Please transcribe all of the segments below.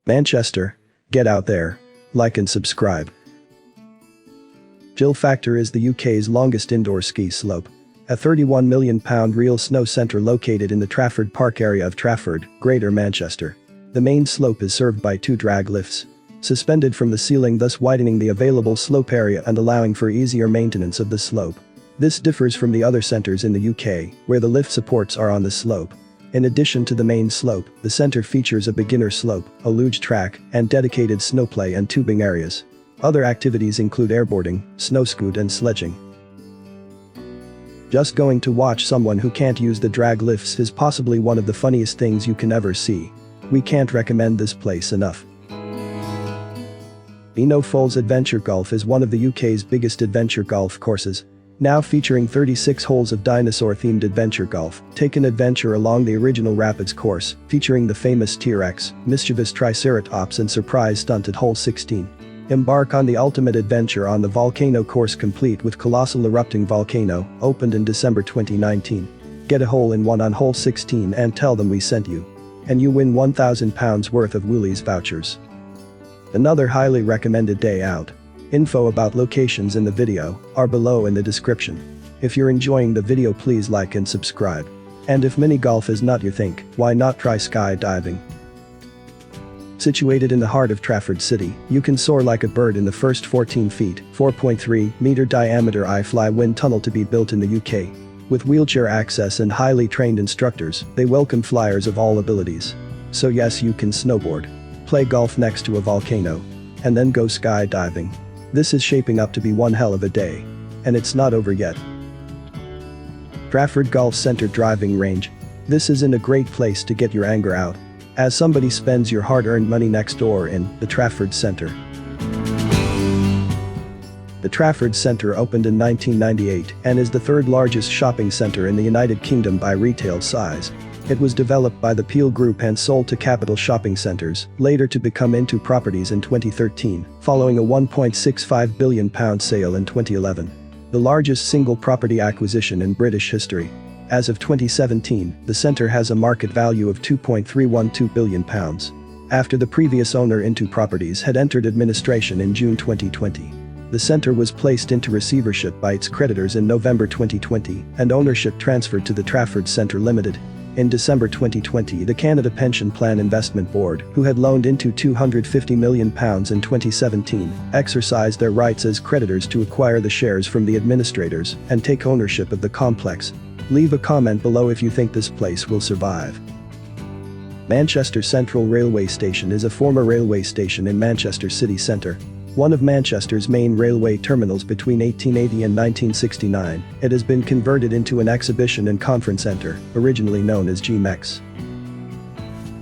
Manchester, get out there. Like and subscribe. Jill Factor is the UK's longest indoor ski slope. A £31 million real snow centre located in the Trafford Park area of Trafford, Greater Manchester. The main slope is served by 2 drag lifts, suspended from the ceiling, thus widening the available slope area and allowing for easier maintenance of the slope. This differs from the other centres in the UK, where the lift supports are on the slope. In addition to the main slope, the centre features a beginner slope, a luge track, and dedicated snowplay and tubing areas. Other activities include airboarding, snowscoot and sledging. Just going to watch someone who can't use the drag lifts is possibly one of the funniest things you can ever see. We can't recommend this place enough. Eno Falls Adventure Golf is one of the UK's biggest adventure golf courses. Now featuring 36 holes of dinosaur-themed adventure golf, take an adventure along the original Rapids course, featuring the famous T-Rex, mischievous Triceratops and surprise stunt at hole 16. Embark on the ultimate adventure on the volcano course, complete with colossal erupting volcano, opened in December 2019. Get a hole-in-one on hole 16 and tell them we sent you. And you win £1,000 worth of Woolies vouchers. Another highly recommended day out. Info about locations in the video are below in the description. If you're enjoying the video, please like and subscribe. And if mini golf is not your thing, why not try skydiving? Situated in the heart of Trafford City, you can soar like a bird in the first 14 feet, 4.3 meter diameter iFly wind tunnel to be built in the UK. With wheelchair access and highly trained instructors, they welcome flyers of all abilities. So yes, you can snowboard, play golf next to a volcano, and then go skydiving. This is shaping up to be one hell of a day. And it's not over yet. Trafford Golf Centre Driving Range. This isn't a great place to get your anger out, as somebody spends your hard-earned money next door in the Trafford Centre. The Trafford Centre opened in 1998 and is the 3rd largest shopping centre in the United Kingdom by retail size. It was developed by the Peel Group and sold to Capital Shopping Centres, later to become Into Properties in 2013, following a £1.65 billion sale in 2011. The largest single property acquisition in British history. As of 2017, the centre has a market value of £2.312 billion. After the previous owner Into Properties had entered administration in June 2020. The centre was placed into receivership by its creditors in November 2020 and ownership transferred to the Trafford Centre Limited. In December 2020, the Canada Pension Plan Investment Board, who had loaned Into £250 million in 2017, exercised their rights as creditors to acquire the shares from the administrators and take ownership of the complex. Leave a comment below if you think this place will survive. Manchester Central Railway Station is a former railway station in Manchester city centre. One of Manchester's main railway terminals between 1880 and 1969, it has been converted into an exhibition and conference centre, originally known as GMEX.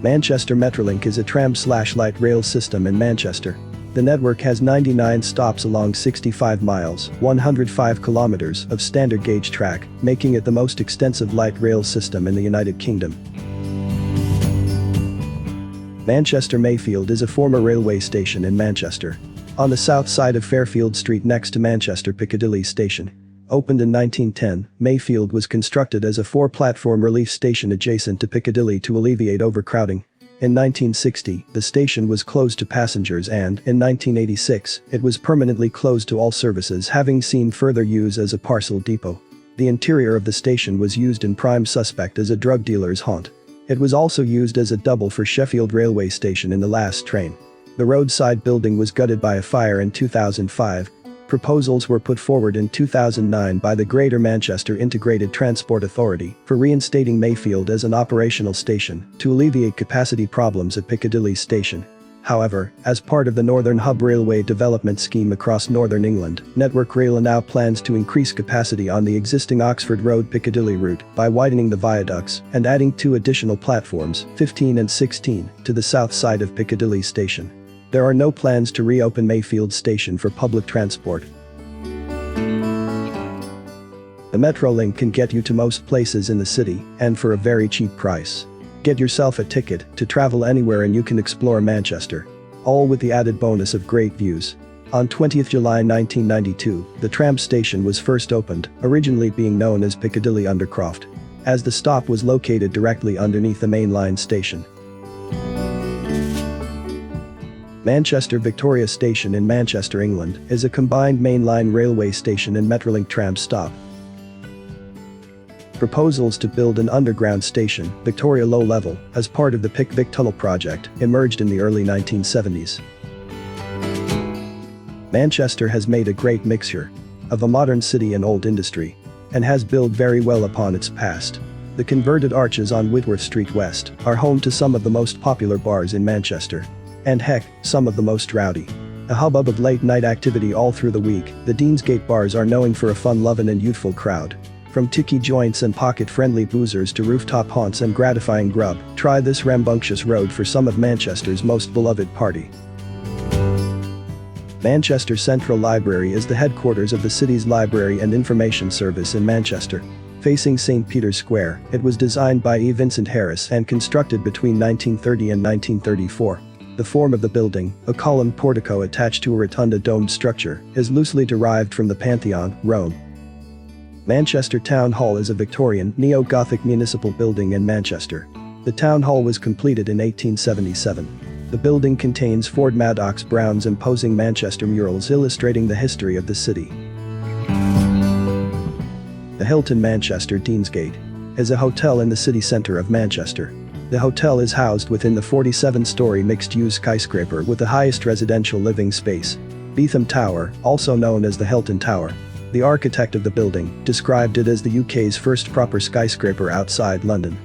Manchester Metrolink is a tram/light rail system in Manchester. The network has 99 stops along 65 miles, 105 kilometres of standard gauge track, making it the most extensive light rail system in the United Kingdom. Manchester Mayfield is a former railway station in Manchester. On the south side of Fairfield Street next to Manchester Piccadilly Station. Opened in 1910, Mayfield was constructed as a 4-platform relief station adjacent to Piccadilly to alleviate overcrowding. In 1960, the station was closed to passengers and, in 1986, it was permanently closed to all services, having seen further use as a parcel depot. The interior of the station was used in prime suspect as a drug dealer's haunt. It was also used as a double for Sheffield railway station in the last train. The roadside building was gutted by a fire in 2005. Proposals were put forward in 2009 by the Greater Manchester Integrated Transport Authority for reinstating Mayfield as an operational station to alleviate capacity problems at Piccadilly Station. However, as part of the Northern Hub Railway Development Scheme across Northern England, Network Rail now plans to increase capacity on the existing Oxford Road Piccadilly route by widening the viaducts and adding 2 additional platforms, 15 and 16, to the south side of Piccadilly Station. There are no plans to reopen Mayfield Station for public transport. The Metrolink can get you to most places in the city, and for a very cheap price. Get yourself a ticket to travel anywhere and you can explore Manchester. All with the added bonus of great views. On 20th July 1992, the tram station was first opened, originally being known as Piccadilly Undercroft, as the stop was located directly underneath the main line station. Manchester Victoria Station in Manchester, England, is a combined mainline railway station and Metrolink tram stop. Proposals to build an underground station, Victoria Low Level, as part of the Vic Tunnel project, emerged in the early 1970s. Manchester has made a great mixture of a modern city and old industry, and has built very well upon its past. The converted arches on Whitworth Street West are home to some of the most popular bars in Manchester. And heck, some of the most rowdy. A hubbub of late-night activity all through the week, the Deansgate bars are known for a fun-loving and youthful crowd. From tiki joints and pocket-friendly boozers to rooftop haunts and gratifying grub, try this rambunctious road for some of Manchester's most beloved party. Manchester Central Library is the headquarters of the city's Library and Information Service in Manchester. Facing St. Peter's Square, it was designed by E. Vincent Harris and constructed between 1930 and 1934. The form of the building, a columned portico attached to a rotunda domed structure, is loosely derived from the Pantheon, Rome. Manchester Town Hall is a Victorian, neo-Gothic municipal building in Manchester. The Town Hall was completed in 1877. The building contains Ford Madox Brown's imposing Manchester murals illustrating the history of the city. The Hilton Manchester Deansgate is a hotel in the city centre of Manchester. The hotel is housed within the 47-story mixed-use skyscraper with the highest residential living space. Beetham Tower, also known as the Hilton Tower. The architect of the building described it as the UK's first proper skyscraper outside London.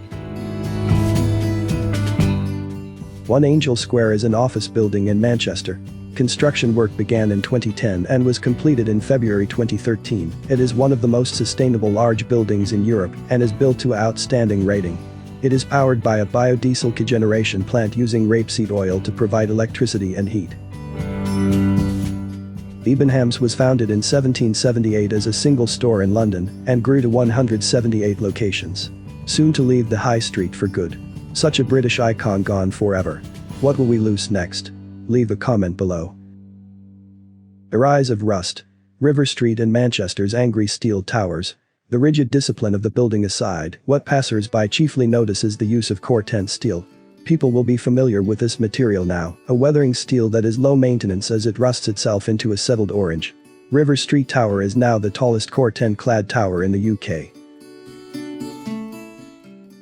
One Angel Square is an office building in Manchester. Construction work began in 2010 and was completed in February 2013. It is one of the most sustainable large buildings in Europe and is built to an outstanding rating. It is powered by a biodiesel cogeneration plant using rapeseed oil to provide electricity and heat. Debenhams was founded in 1778 as a single store in London and grew to 178 locations. Soon to leave the high street for good. Such a British icon gone forever. What will we lose next? Leave a comment below. The rise of rust. River Street and Manchester's angry steel towers. The rigid discipline of the building aside, what passers-by chiefly notice is the use of Corten steel. People will be familiar with this material now, a weathering steel that is low maintenance as it rusts itself into a settled orange. River Street Tower is now the tallest Corten-clad tower in the UK.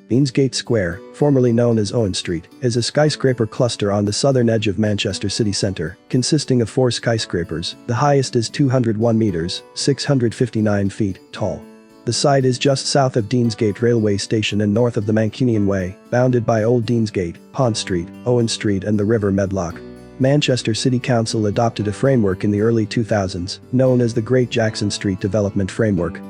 Deansgate Square, formerly known as Owen Street, is a skyscraper cluster on the southern edge of Manchester city centre, consisting of 4 skyscrapers. The highest is 201 metres, 659 feet, tall. The site is just south of Deansgate railway station and north of the Mancunian Way, bounded by Old Deansgate, Pond Street, Owen Street and the River Medlock. Manchester City Council adopted a framework in the early 2000s, known as the Great Jackson Street Development Framework.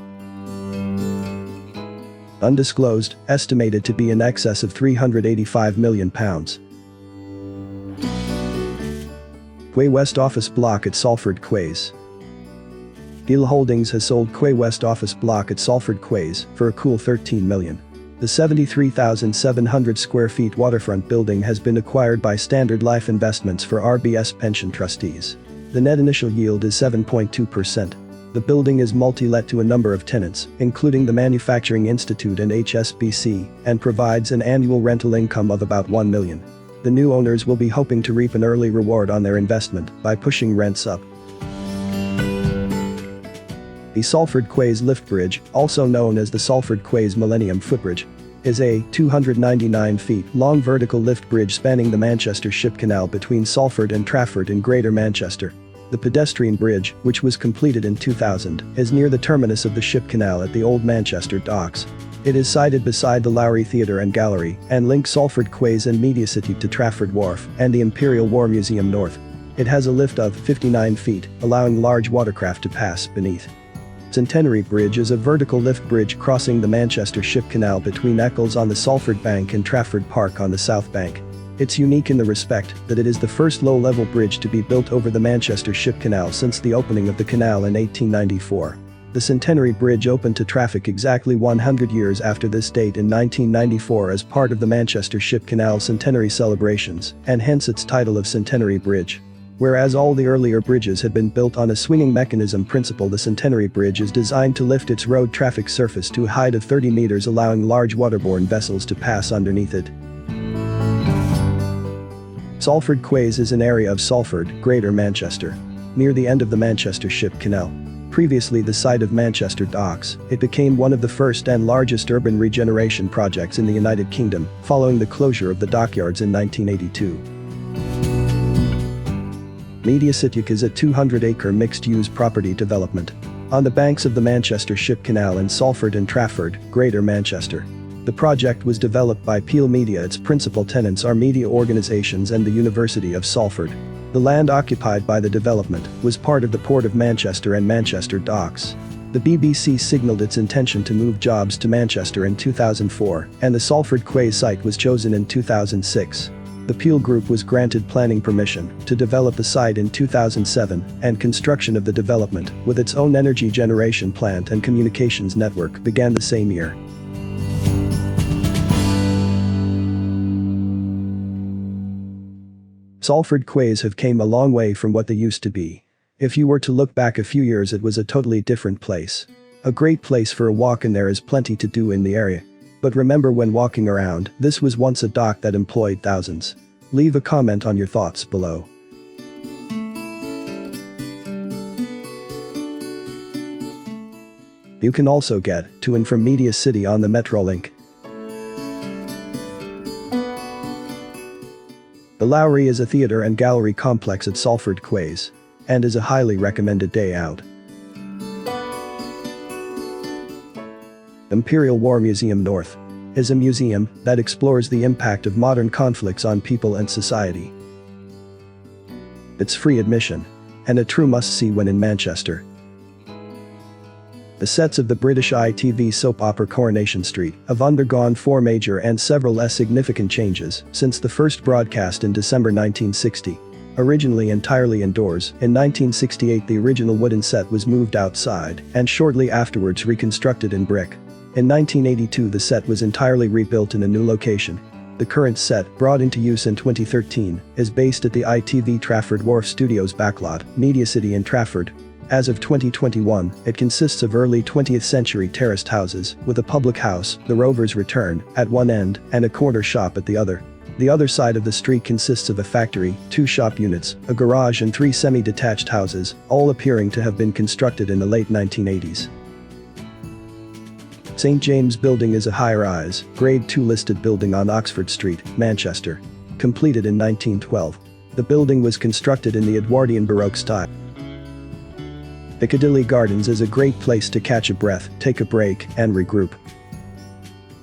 Undisclosed, estimated to be in excess of £385 million. Quay West Office Block at Salford Quays. Gill Holdings has sold Quay West Office Block at Salford Quays for a cool £13 million. The 73,700 square feet waterfront building has been acquired by Standard Life Investments for RBS pension trustees. The net initial yield is 7.2%. The building is multi-let to a number of tenants, including the Manufacturing Institute and HSBC, and provides an annual rental income of about £1 million. The new owners will be hoping to reap an early reward on their investment by pushing rents up. The Salford Quays lift bridge, also known as the Salford Quays Millennium Footbridge, is a 299 feet long vertical lift bridge spanning the Manchester Ship Canal between Salford and Trafford in Greater Manchester. The pedestrian bridge, which was completed in 2000, is near the terminus of the Ship Canal at the Old Manchester Docks. It is sited beside the Lowry Theatre and Gallery and links Salford Quays and Media City to Trafford Wharf and the Imperial War Museum north. It has a lift of 59 feet, allowing large watercraft to pass beneath. Centenary Bridge is a vertical lift bridge crossing the Manchester Ship Canal between Eccles on the Salford Bank and Trafford Park on the South Bank. It's unique in the respect that it is the first low-level bridge to be built over the Manchester Ship Canal since the opening of the canal in 1894. The Centenary Bridge opened to traffic exactly 100 years after this date in 1994 as part of the Manchester Ship Canal Centenary celebrations, and hence its title of Centenary Bridge. Whereas all the earlier bridges had been built on a swinging mechanism principle, the Centenary Bridge is designed to lift its road traffic surface to a height of 30 meters, allowing large waterborne vessels to pass underneath it. Salford Quays is an area of Salford, Greater Manchester. Near the end of the Manchester Ship Canal. Previously the site of Manchester Docks, it became one of the first and largest urban regeneration projects in the United Kingdom, following the closure of the dockyards in 1982. MediaCity is a 200-acre mixed-use property development on the banks of the Manchester Ship Canal in Salford and Trafford, Greater Manchester. The project was developed by Peel Media. Its principal tenants are media organisations and the University of Salford. The land occupied by the development was part of the Port of Manchester and Manchester Docks. The BBC signalled its intention to move jobs to Manchester in 2004, and the Salford Quays site was chosen in 2006. The Peel Group was granted planning permission to develop the site in 2007, and construction of the development, with its own energy generation plant and communications network, began the same year. Salford Quays have come a long way from what they used to be. If you were to look back a few years, it was a totally different place. A great place for a walk, and there is plenty to do in the area. But remember, when walking around, this was once a dock that employed thousands. Leave a comment on your thoughts below. You can also get to and from MediaCity on the Metrolink. The Lowry is a theatre and gallery complex at Salford Quays, and is a highly recommended day out. Imperial War Museum North is a museum that explores the impact of modern conflicts on people and society. It's free admission, and a true must-see when in Manchester. The sets of the British ITV soap opera Coronation Street have undergone 4 major and several less significant changes since the first broadcast in December 1960. Originally entirely indoors, in 1968 the original wooden set was moved outside and shortly afterwards reconstructed in brick. In 1982 the set was entirely rebuilt in a new location. The current set, brought into use in 2013, is based at the ITV Trafford Wharf Studios backlot, MediaCity in Trafford. As of 2021, it consists of early 20th century terraced houses, with a public house, the Rover's Return, at one end, and a corner shop at the other. The other side of the street consists of a factory, 2 shop units, a garage and 3 semi-detached houses, all appearing to have been constructed in the late 1980s. St. James Building is a high-rise, Grade 2 listed building on Oxford Street, Manchester. Completed in 1912. The building was constructed in the Edwardian Baroque style. Piccadilly Gardens is a great place to catch a breath, take a break, and regroup.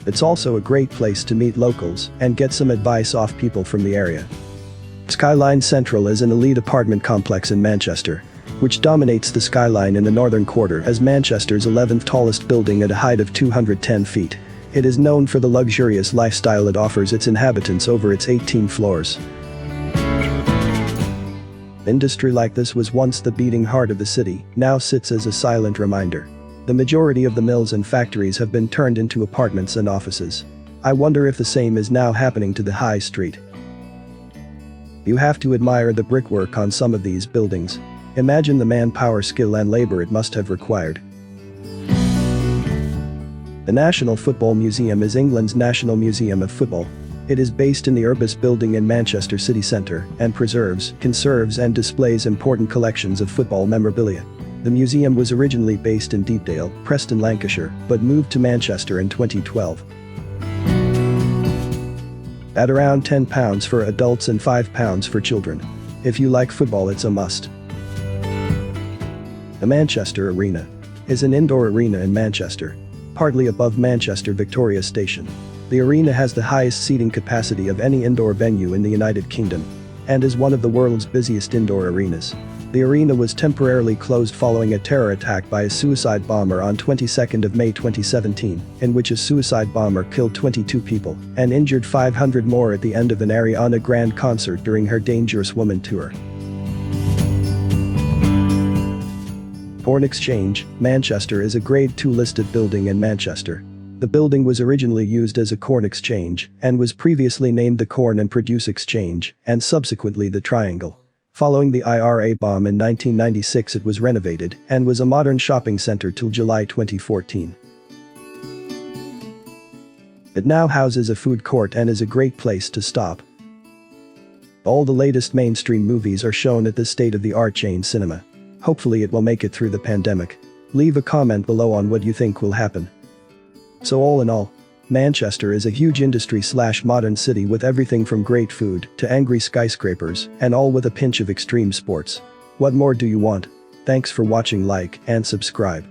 It's also a great place to meet locals and get some advice off people from the area. Skyline Central is an elite apartment complex in Manchester, which dominates the skyline in the northern quarter as Manchester's 11th tallest building at a height of 210 feet. It is known for the luxurious lifestyle it offers its inhabitants over its 18 floors. Industry like this was once the beating heart of the city, now sits as a silent reminder. The majority of the mills and factories have been turned into apartments and offices. I wonder if the same is now happening to the high street. You have to admire the brickwork on some of these buildings. Imagine the manpower, skill and labor it must have required. The National Football Museum is England's National Museum of Football. It is based in the Urbis building in Manchester city centre and preserves, conserves and displays important collections of football memorabilia. The museum was originally based in Deepdale, Preston, Lancashire, but moved to Manchester in 2012. At around £10 for adults and £5 for children. If you like football, it's a must. The Manchester Arena is an indoor arena in Manchester, partly above Manchester Victoria Station. The arena has the highest seating capacity of any indoor venue in the United Kingdom and is one of the world's busiest indoor arenas. The arena was temporarily closed following a terror attack by a suicide bomber on 22nd of May 2017, in which a suicide bomber killed 22 people and injured 500 more at the end of an Ariana Grande concert during her Dangerous Woman tour. Foreign Exchange, Manchester is a Grade 2 listed building in Manchester. The building was originally used as a corn exchange and was previously named the Corn and Produce Exchange and subsequently the Triangle. Following the IRA bomb in 1996 it was renovated and was a modern shopping centre till July 2014. It now houses a food court and is a great place to stop. All the latest mainstream movies are shown at this state-of-the-art chain cinema. Hopefully it will make it through the pandemic. Leave a comment below on what you think will happen. So all in all, Manchester is a huge industry/modern city with everything from great food to angry skyscrapers, and all with a pinch of extreme sports. What more do you want? Thanks for watching, like and subscribe.